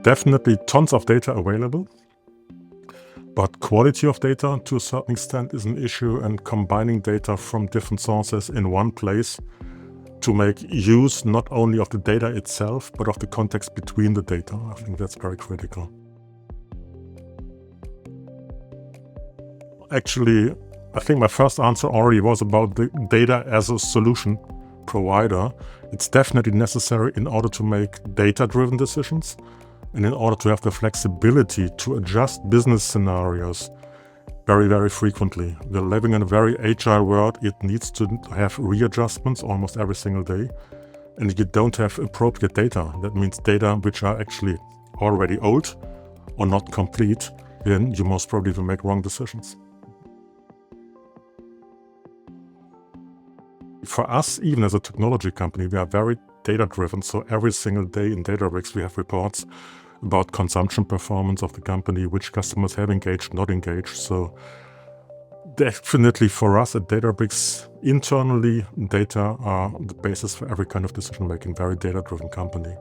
Definitely tons of data available, but quality of data to a certain extent is an issue, and combining data from different sources in one place to make use not only of the data itself, but of the context between the data. I think that's very critical. Actually, I think my first answer already was about the data as a solution provider. It's definitely necessary in order to make data-driven decisions and in order to have the flexibility to adjust business scenarios very, very frequently. We're living in a very agile world. It needs to have readjustments almost every single day. And if you don't have appropriate data, that means data which are actually already old or not complete, then you most probably will make wrong decisions. For us, even as a technology company, we are very data-driven. So every single day in Databricks, we have reports about consumption performance of the company, which customers have engaged, not engaged. So definitely for us at Databricks, internally, data are the basis for every kind of decision-making, very data-driven company.